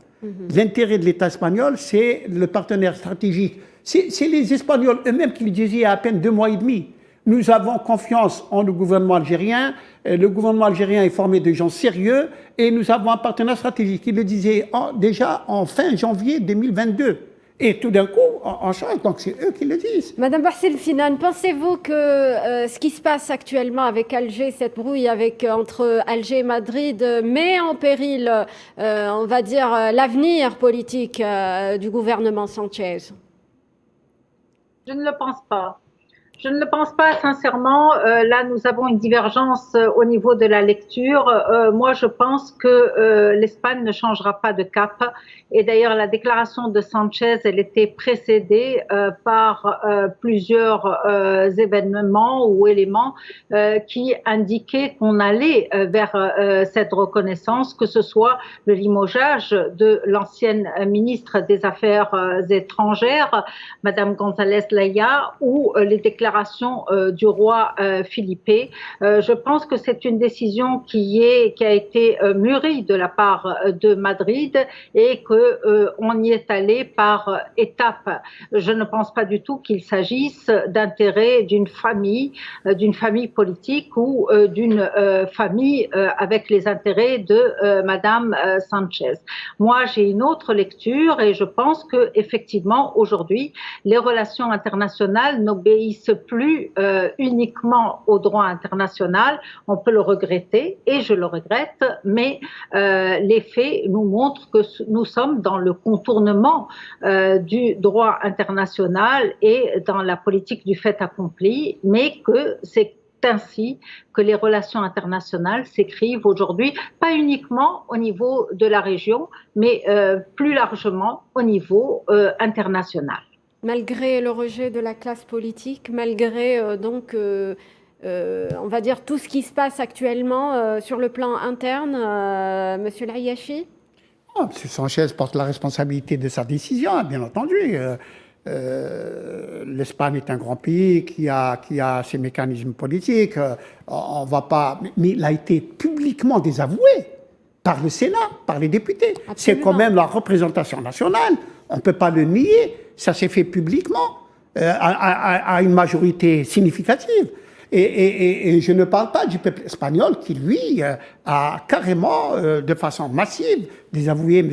L'intérêt de l'État espagnol, c'est le partenaire stratégique. C'est les Espagnols eux-mêmes qui le disaient il y a à peine 2 mois et demi. Nous avons confiance en le gouvernement algérien. Le gouvernement algérien est formé de gens sérieux et nous avons un partenaire stratégique. Il le disait déjà en fin janvier 2022. Et tout d'un coup, on change. Donc, c'est eux qui le disent. Madame Barcel Finan, pensez-vous que ce qui se passe actuellement avec Alger, cette brouille entre Alger et Madrid, met en péril, on va dire, l'avenir politique du gouvernement Sanchez? Je ne le pense pas. Je ne le pense pas sincèrement. Là, nous avons une divergence au niveau de la lecture. Moi, je pense que l'Espagne ne changera pas de cap. Et d'ailleurs, la déclaration de Sanchez, elle était précédée par plusieurs événements ou éléments qui indiquaient qu'on allait vers cette reconnaissance, que ce soit le limogeage de l'ancienne ministre des Affaires étrangères, Madame González Laya, ou les déclarations déclaration du roi Philippe. Je pense que c'est une décision qui a été mûrie de la part de Madrid et que on y est allé par étapes. Je ne pense pas du tout qu'il s'agisse d'intérêts d'une famille politique ou d'une famille avec les intérêts de Madame Sanchez. Moi, j'ai une autre lecture et je pense que effectivement aujourd'hui, les relations internationales n'obéissent plus uniquement au droit international. On peut le regretter et je le regrette, mais les faits nous montrent que nous sommes dans le contournement du droit international et dans la politique du fait accompli, mais que c'est ainsi que les relations internationales s'écrivent aujourd'hui, pas uniquement au niveau de la région, mais plus largement au niveau international. Malgré le rejet de la classe politique, malgré on va dire tout ce qui se passe actuellement sur le plan interne, Monsieur Layachi? M. Sanchez porte la responsabilité de sa décision, bien entendu. L'Espagne est un grand pays qui a ses mécanismes politiques. On va pas, mais il a été publiquement désavoué par le Sénat, par les députés. Absolument. C'est quand même la représentation nationale. On ne peut pas le nier. Ça s'est fait publiquement à une majorité significative. Et je ne parle pas du peuple espagnol qui, lui, a carrément, de façon massive, désavoué M.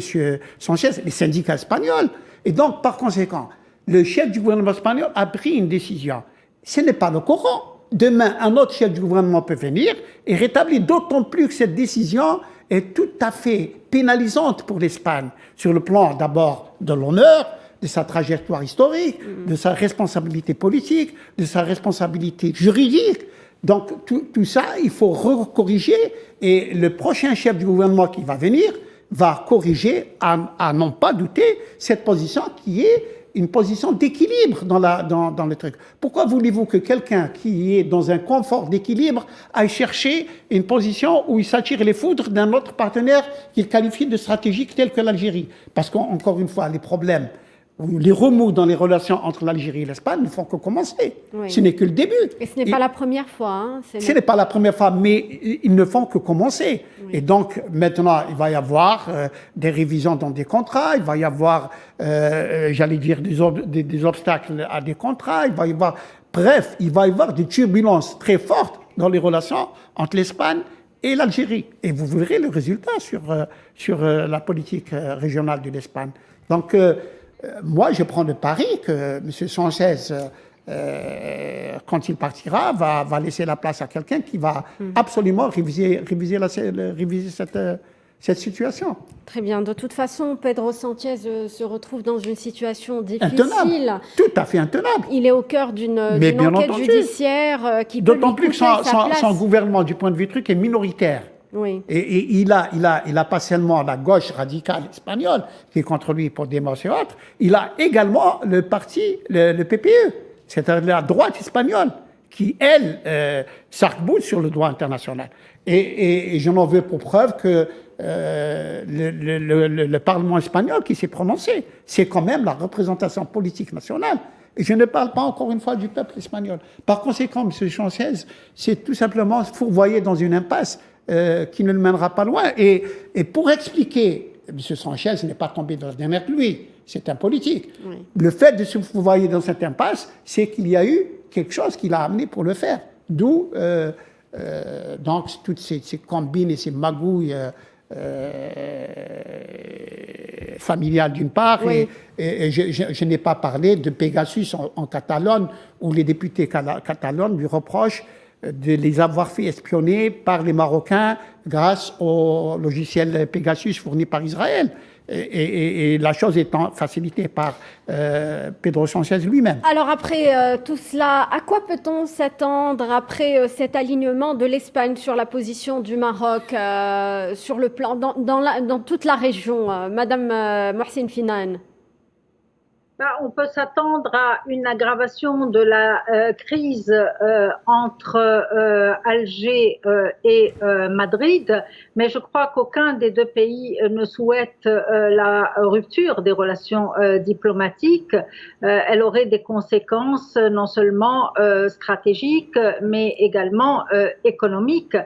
Sanchez, les syndicats espagnols. Et donc, par conséquent, le chef du gouvernement espagnol a pris une décision. Ce n'est pas le Coran. Demain, un autre chef du gouvernement peut venir et rétablir, d'autant plus que cette décision est tout à fait pénalisante pour l'Espagne, sur le plan d'abord de l'honneur, de sa trajectoire historique, de sa responsabilité politique, de sa responsabilité juridique. Donc tout ça, il faut corriger et le prochain chef du gouvernement qui va venir va corriger à n'en pas douter cette position qui est une position d'équilibre dans le truc. Pourquoi voulez-vous que quelqu'un qui est dans un confort d'équilibre aille chercher une position où il s'attire les foudres d'un autre partenaire qu'il qualifie de stratégique tel que l'Algérie? Parce qu'encore une fois, les problèmes, les remous dans les relations entre l'Algérie et l'Espagne ne font que commencer. Oui. Ce n'est que le début. Et ce n'est pas la première fois. Hein, ce n'est pas la première fois, mais ils ne font que commencer. Oui. Et donc, maintenant, il va y avoir des révisions dans des contrats, il va y avoir, j'allais dire, des obstacles à des contrats, il va y avoir... Bref, il va y avoir des turbulences très fortes dans les relations entre l'Espagne et l'Algérie. Et vous verrez le résultat sur la politique régionale de l'Espagne. Donc... moi, je prends le pari que M. Sanchez, quand il partira, va laisser la place à quelqu'un qui va absolument réviser cette situation. Très bien. De toute façon, Pedro Sanchez se retrouve dans une situation difficile. Intenable. Tout à fait intenable. Il est au cœur d'une enquête judiciaire qui peut d'autant plus que son gouvernement, du point de vue truc, est minoritaire. Oui. Et il a pas seulement la gauche radicale espagnole qui est contre lui pour des morts et autres, il a également le parti, le PPE, c'est-à-dire la droite espagnole, qui, elle, s'arc-boute sur le droit international. Et je n'en veux pour preuve que le Parlement espagnol qui s'est prononcé, c'est quand même la représentation politique nationale. Et je ne parle pas encore une fois du peuple espagnol. Par conséquent, M. Sanchez, c'est tout simplement fourvoyé dans une impasse qui ne le mènera pas loin. Et pour expliquer, M. Sanchez n'est pas tombé dans la dernière pluie, c'est un politique. Oui. Le fait de se fourvoyer dans cette impasse, c'est qu'il y a eu quelque chose qui l'a amené pour le faire. D'où donc toutes ces combines et ces magouilles familiales d'une part, oui. et je n'ai pas parlé de Pegasus en Catalogne, où les députés catalans lui reprochent de les avoir fait espionner par les Marocains grâce au logiciel Pegasus fourni par Israël. Et la chose étant facilitée par Pedro Sanchez lui-même. Alors après tout cela, à quoi peut-on s'attendre après cet alignement de l'Espagne sur la position du Maroc, sur le plan, dans toute la région, Madame Mohsin Finan? On peut s'attendre à une aggravation de la crise entre Alger et Madrid, mais je crois qu'aucun des deux pays ne souhaite la rupture des relations diplomatiques. Elle aurait des conséquences non seulement stratégiques, mais également économiques.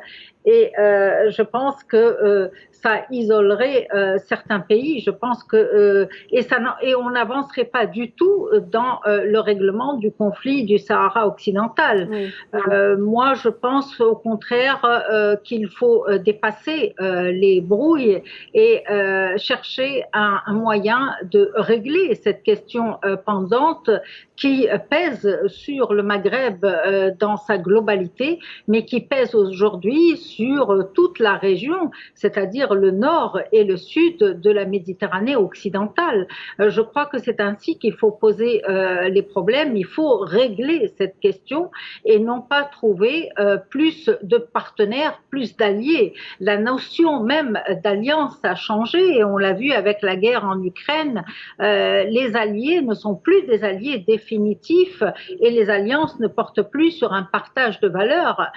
Et je pense que ça isolerait certains pays. Je pense que et on n'avancerait pas du tout dans le règlement du conflit du Sahara occidental. Oui. Moi, je pense au contraire qu'il faut dépasser les brouilles et chercher un moyen de régler cette question pendante qui pèse sur le Maghreb dans sa globalité, mais qui pèse aujourd'hui sur toute la région, c'est-à-dire le nord et le sud de la Méditerranée occidentale. Je crois que c'est ainsi qu'il faut poser les problèmes. Il faut régler cette question et non pas trouver plus de partenaires, plus d'alliés. La notion même d'alliance a changé et on l'a vu avec la guerre en Ukraine. Les alliés ne sont plus des alliés définitifs et les alliances ne portent plus sur un partage de valeurs.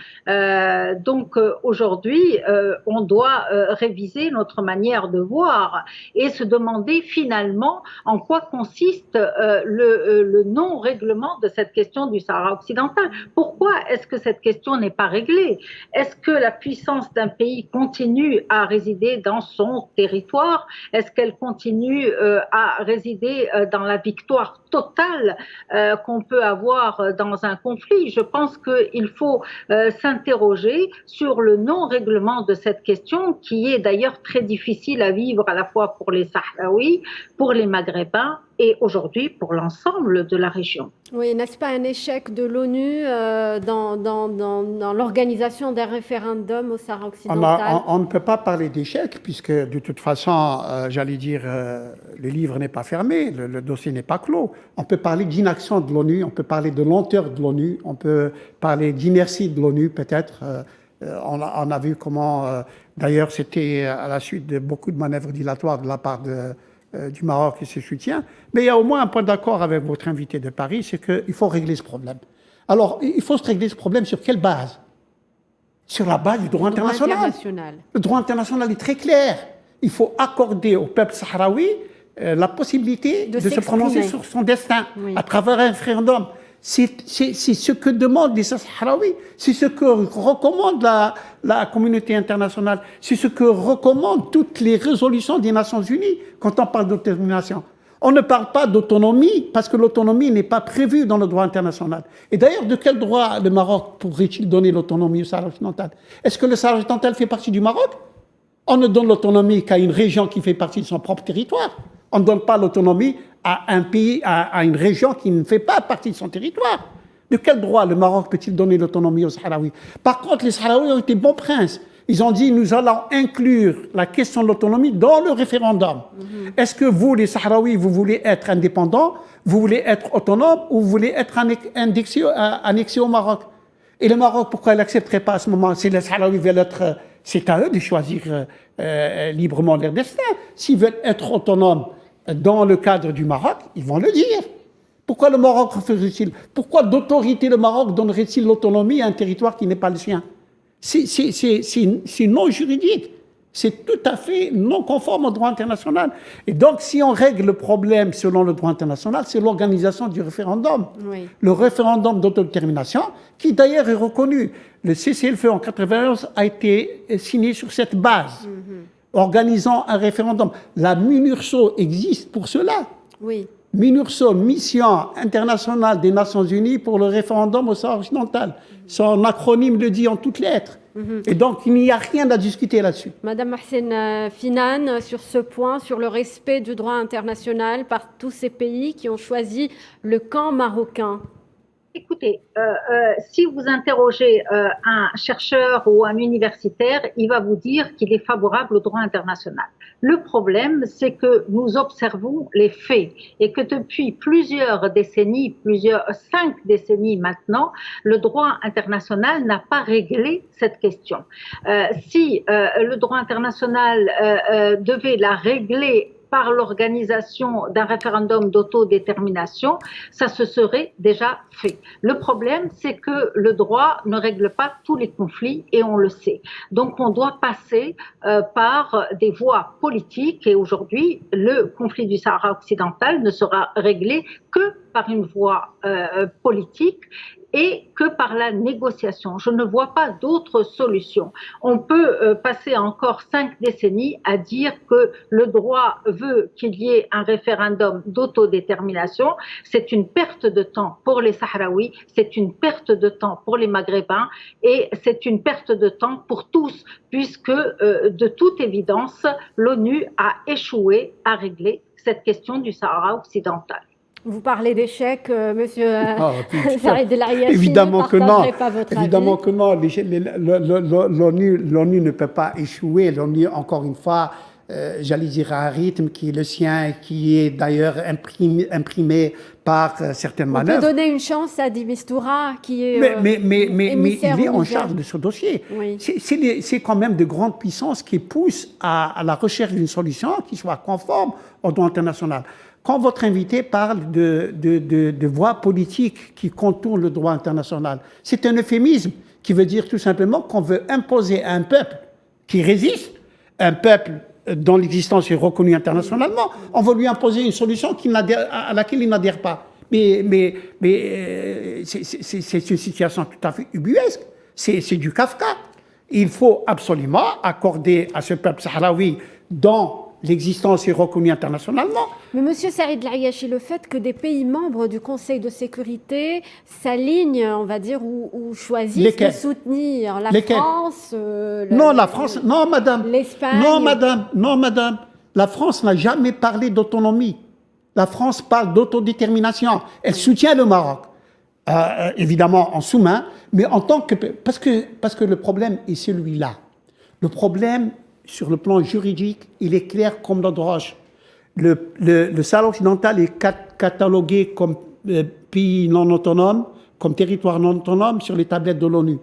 Donc aujourd'hui, on doit réviser notre manière de voir et se demander finalement en quoi consiste le non-règlement de cette question du Sahara occidental. Pourquoi est-ce que cette question n'est pas réglée? Est-ce que la puissance d'un pays continue à résider dans son territoire? Est-ce qu'elle continue à résider dans la victoire totale qu'on peut avoir dans un conflit? Je pense qu'il faut s'interroger sur le non-règlement de cette question qui est d'ailleurs très difficile à vivre à la fois pour les Sahraouis, pour les Maghrébins et aujourd'hui pour l'ensemble de la région. Oui, n'est-ce pas un échec de l'ONU dans l'organisation d'un référendum au Sahara occidental? On ne peut pas parler d'échec puisque de toute façon, j'allais dire, le livre n'est pas fermé, le dossier n'est pas clos. On peut parler d'inaction de l'ONU, on peut parler de lenteur de l'ONU, on peut parler d'inertie de l'ONU peut-être. On a vu comment, d'ailleurs, c'était à la suite de beaucoup de manœuvres dilatoires de la part du Maroc et ses soutiens. Mais il y a au moins un point d'accord avec votre invité de Paris, c'est qu'il faut régler ce problème. Alors, il faut se régler ce problème sur quelle base? Sur la base du droit international. Le droit international est très clair. Il faut accorder au peuple sahraoui la possibilité de se prononcer sur son destin à travers un référendum. C'est ce que demandent les Sahraouis, c'est ce que recommande la communauté internationale, c'est ce que recommandent toutes les résolutions des Nations Unies quand on parle d'autodétermination. On ne parle pas d'autonomie parce que l'autonomie n'est pas prévue dans le droit international. Et d'ailleurs, de quel droit le Maroc pourrait-il donner l'autonomie au Sahara occidental? Est-ce que le Sahara occidental fait partie du Maroc? On ne donne l'autonomie qu'à une région qui fait partie de son propre territoire. On ne donne pas l'autonomie à un pays, à une région qui ne fait pas partie de son territoire. De quel droit le Maroc peut-il donner l'autonomie aux Sahraouis? Par contre, les Sahraouis ont été bons princes. Ils ont dit, nous allons inclure la question de l'autonomie dans le référendum. Est-ce que vous, les Sahraouis, vous voulez être indépendants, vous voulez être autonomes ou vous voulez être annexés au Maroc? Et le Maroc, pourquoi il n'accepterait pas à ce moment? Si les Sahraouis veulent être... C'est à eux de choisir librement leur destin. S'ils veulent être autonomes dans le cadre du Maroc, ils vont le dire. Pourquoi le Maroc refuserait-il? Pourquoi d'autorité le Maroc donnerait-il l'autonomie à un territoire qui n'est pas le sien? C'est non juridique. C'est tout à fait non conforme au droit international. Et donc, si on règle le problème selon le droit international, c'est l'organisation du référendum. Oui. Le référendum d'autodétermination, qui d'ailleurs est reconnu. Le cessez-le-feu en 1991 a été signé sur cette base, organisant un référendum. La MINURSO existe pour cela. Oui. MINURSO, Mission internationale des Nations Unies pour le référendum au Sahara occidental. Son acronyme le dit en toutes lettres. Et donc, il n'y a rien à discuter là-dessus. Madame Mohsen Finan, sur ce point, sur le respect du droit international par tous ces pays qui ont choisi le camp marocain. Écoutez, si vous interrogez un chercheur ou un universitaire, il va vous dire qu'il est favorable au droit international. Le problème, c'est que nous observons les faits et que depuis plusieurs décennies, 5 décennies maintenant, le droit international n'a pas réglé cette question. Si le droit international devait la régler par l'organisation d'un référendum d'autodétermination, ça se serait déjà fait. Le problème, c'est que le droit ne règle pas tous les conflits et on le sait. Donc on doit passer par des voies politiques et aujourd'hui, le conflit du Sahara occidental ne sera réglé que par une voie politique et que par la négociation. Je ne vois pas d'autre solution. On peut passer encore 5 décennies à dire que le droit veut qu'il y ait un référendum d'autodétermination. C'est une perte de temps pour les Sahraouis, c'est une perte de temps pour les Maghrébins et c'est une perte de temps pour tous, puisque de toute évidence, l'ONU a échoué à régler cette question du Sahara occidental. Vous parlez d'échec, monsieur Saïd El Ariachi. Évidemment que non. Évidemment que non. L'ONU ne peut pas échouer. L'ONU, encore une fois, j'allais dire à un rythme qui est le sien, qui est d'ailleurs imprimé par certaines manœuvres. On peut donner une chance à Di Mistura, qui est mais il est en charge de ce dossier. Oui. C'est quand même de grandes puissances qui poussent à la recherche d'une solution qui soit conforme au droit international. Quand votre invité parle de voies politiques qui contournent le droit international, c'est un euphémisme qui veut dire tout simplement qu'on veut imposer à un peuple qui résiste, un peuple dont l'existence est reconnue internationalement, on veut lui imposer une solution à laquelle il n'adhère pas. Mais c'est une situation tout à fait ubuesque, c'est du Kafka. Il faut absolument accorder à ce peuple sahraoui dont l'existence est reconnue internationalement. Mais monsieur Saïd El Ariachi, le fait que des pays membres du Conseil de sécurité s'alignent, on va dire, ou choisissent de soutenir la France, non madame, l'Espagne. Non madame, la France n'a jamais parlé d'autonomie. La France parle d'autodétermination. Elle soutient le Maroc, évidemment en sous-main, mais en tant que parce que le problème est celui-là. Le problème sur le plan juridique, il est clair comme l'eau de roche. Le Sahara occidental est catalogué comme pays non autonome, comme territoire non autonome sur les tablettes de l'ONU.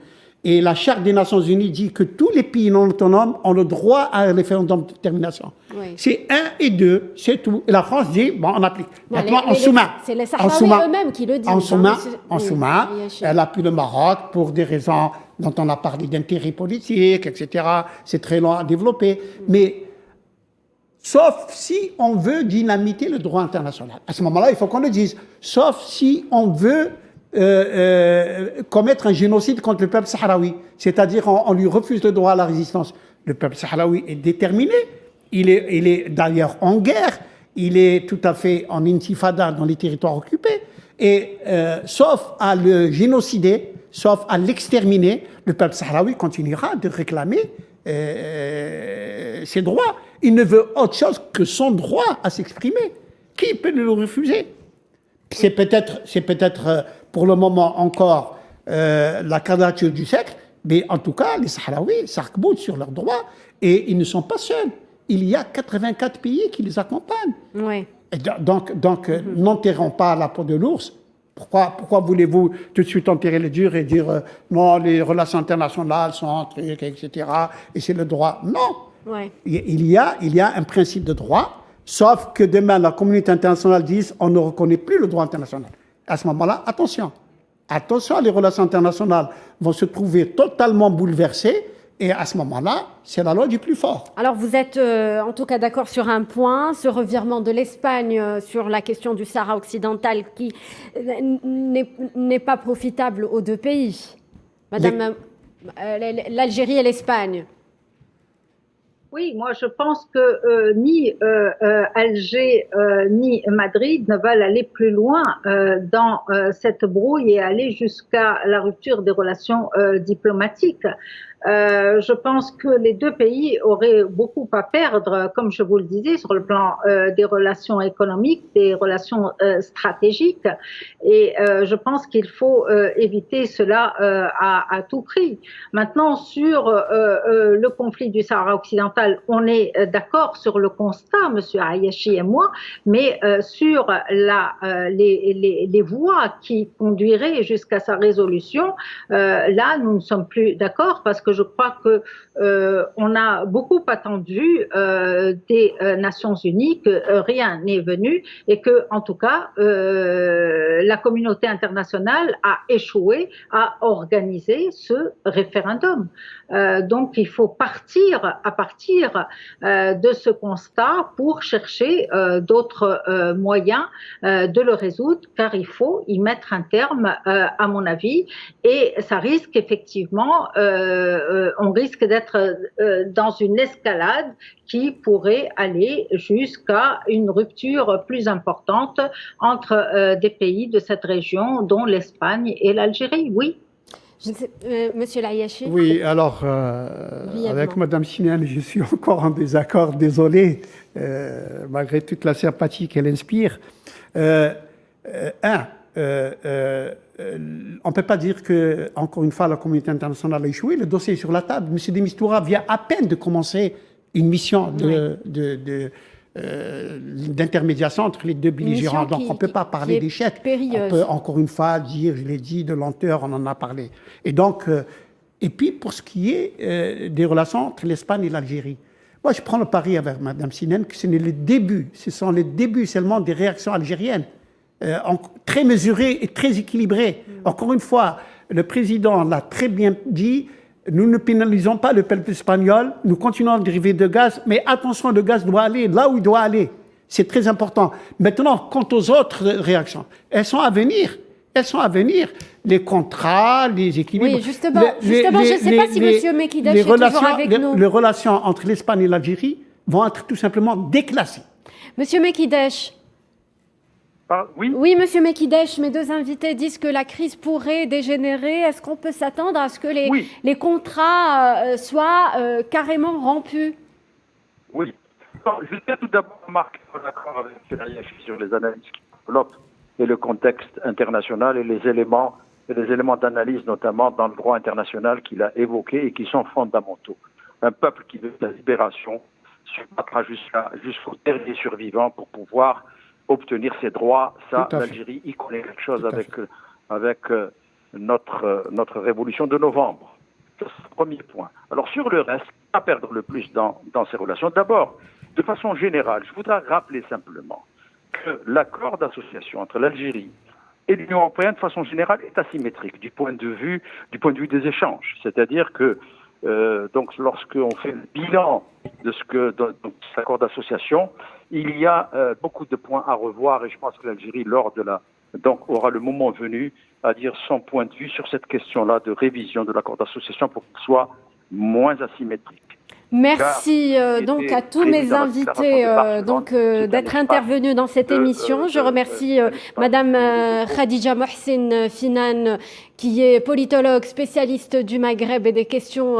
Et la Charte des Nations Unies dit que tous les pays non autonomes ont le droit à un référendum de détermination. Oui. C'est 1 et 2, c'est tout. Et la France dit, bon, on applique. Maintenant, en sous-main. C'est les Sahraouis eux-mêmes qui le disent. En sous-main, elle appuie le Maroc pour des raisons dont on a parlé d'intérêt politique, etc. C'est très long à développer. Mais sauf si on veut dynamiter le droit international. À ce moment-là, il faut qu'on le dise. Sauf si on veut commettre un génocide contre le peuple sahraoui. C'est-à-dire, on lui refuse le droit à la résistance. Le peuple sahraoui est déterminé. Il est d'ailleurs en guerre. Il est tout à fait en intifada dans les territoires occupés. Et sauf à le génocider, sauf à l'exterminer, le peuple sahraoui continuera de réclamer ses droits. Il ne veut autre chose que son droit à s'exprimer. Qui peut le refuser? C'est peut-être pour le moment encore la quadrature du cercle, mais en tout cas, les Sahraouis s'arc-boutent sur leurs droits et ils ne sont pas seuls. Il y a 84 pays qui les accompagnent. Oui. Et donc n'enterrons pas la peau de l'ours. Pourquoi voulez-vous tout de suite enterrer le dur et dire non, les relations internationales sont un truc, etc. Et c'est le droit? Non. Ouais. Il y a un principe de droit, sauf que demain la communauté internationale dise on ne reconnaît plus le droit international. À ce moment-là, attention, les relations internationales vont se trouver totalement bouleversées. Et à ce moment-là, c'est la loi du plus fort. Alors vous êtes en tout cas d'accord sur un point, ce revirement de l'Espagne sur la question du Sahara occidental qui n'est pas profitable aux deux pays. Madame, l'Algérie et l'Espagne. Oui, moi je pense que ni Alger ni Madrid ne veulent aller plus loin dans cette brouille et aller jusqu'à la rupture des relations diplomatiques. Je pense que les deux pays auraient beaucoup à perdre, comme je vous le disais, sur le plan des relations économiques, des relations stratégiques. Et je pense qu'il faut éviter cela à tout prix. Maintenant, sur le conflit du Sahara occidental, on est d'accord sur le constat, Monsieur Ariachi et moi, mais sur les voies qui conduiraient jusqu'à sa résolution, là, nous ne sommes plus d'accord parce que je crois que on a beaucoup attendu des Nations Unies, que rien n'est venu et que, en tout cas, la communauté internationale a échoué à organiser ce référendum. Donc, il faut partir à partir de ce constat pour chercher d'autres moyens de le résoudre, car il faut y mettre un terme, à mon avis, et ça risque effectivement, on risque d'être dans une escalade qui pourrait aller jusqu'à une rupture plus importante entre des pays de cette région, dont l'Espagne et l'Algérie. Oui. Monsieur L'Ayachi. Oui, alors, avec Madame Sinane, je suis encore en désaccord, désolé, malgré toute la sympathie qu'elle inspire. On ne peut pas dire que, encore une fois, la communauté internationale a échoué. Le dossier est sur la table. M. de Mistura vient à peine de commencer une mission d'intermédiation entre les deux belligérants. Donc, on ne peut pas parler d'échec. On peut, encore une fois, dire, je l'ai dit, de lenteur, on en a parlé. Et donc, et puis, pour ce qui est des relations entre l'Espagne et l'Algérie, moi, je prends le pari avec Mme Sinane que ce n'est le début, ce sont les débuts seulement des réactions algériennes, très mesurées et très équilibrées. Encore une fois, le président l'a très bien dit, nous ne pénalisons pas le peuple espagnol, nous continuons à dériver de gaz, mais attention, le gaz doit aller là où il doit aller. C'est très important. Maintenant, quant aux autres réactions, elles sont à venir. Elles sont à venir. Les contrats, les équilibres. Oui, justement, je ne sais pas si M. Mekidash est toujours avec nous. Les relations entre l'Espagne et l'Algérie vont être tout simplement déclassées. Monsieur Mekidash. Oui, Monsieur Mekidash, mes deux invités disent que la crise pourrait dégénérer. Est-ce qu'on peut s'attendre à ce que les contrats soient carrément rompus? Oui. Je tiens tout d'abord à marquer mon accord avec M. L'Ayachi sur les analyses qui développent et le contexte international et les éléments d'analyse, notamment dans le droit international qu'il a évoqués et qui sont fondamentaux. Un peuple qui veut la libération se battra jusqu'au dernier survivant pour pouvoir obtenir ses droits. Ça, l'Algérie y connaît quelque chose avec notre révolution de novembre. C'est le premier point. Alors sur le reste, à perdre le plus dans ces relations. D'abord, de façon générale, je voudrais rappeler simplement que l'accord d'association entre l'Algérie et l'Union européenne, de façon générale, est asymétrique du point de vue des échanges. C'est-à-dire que donc, lorsqu'on fait le bilan de cet accord d'association, il y a beaucoup de points à revoir et je pense que l'Algérie, aura le moment venu à dire son point de vue sur cette question-là de révision de l'accord d'association pour qu'il soit moins asymétrique. Merci donc à tous mes invités d'être intervenus dans cette émission. Je remercie Madame Khadija Mohsin Finan, qui est politologue spécialiste du Maghreb et des questions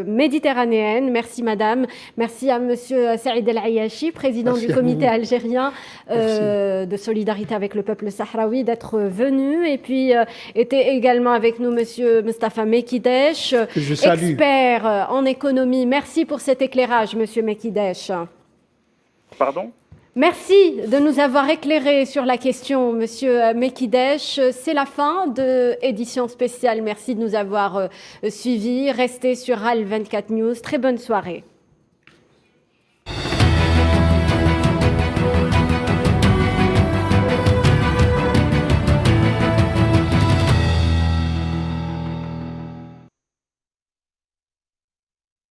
méditerranéennes. Merci Madame. Merci à Monsieur Saïd El Ayachi, président du comité algérien de solidarité avec le peuple sahraoui, d'être venu. Et puis était également avec nous Monsieur Mustafa Mekidash, expert en économie. Merci pour cet éclairage, Monsieur Mekidash. Pardon ? Merci de nous avoir éclairé sur la question, Monsieur Mekidash. C'est la fin de édition spéciale. Merci de nous avoir suivis. Restez sur RAL 24 News. Très bonne soirée.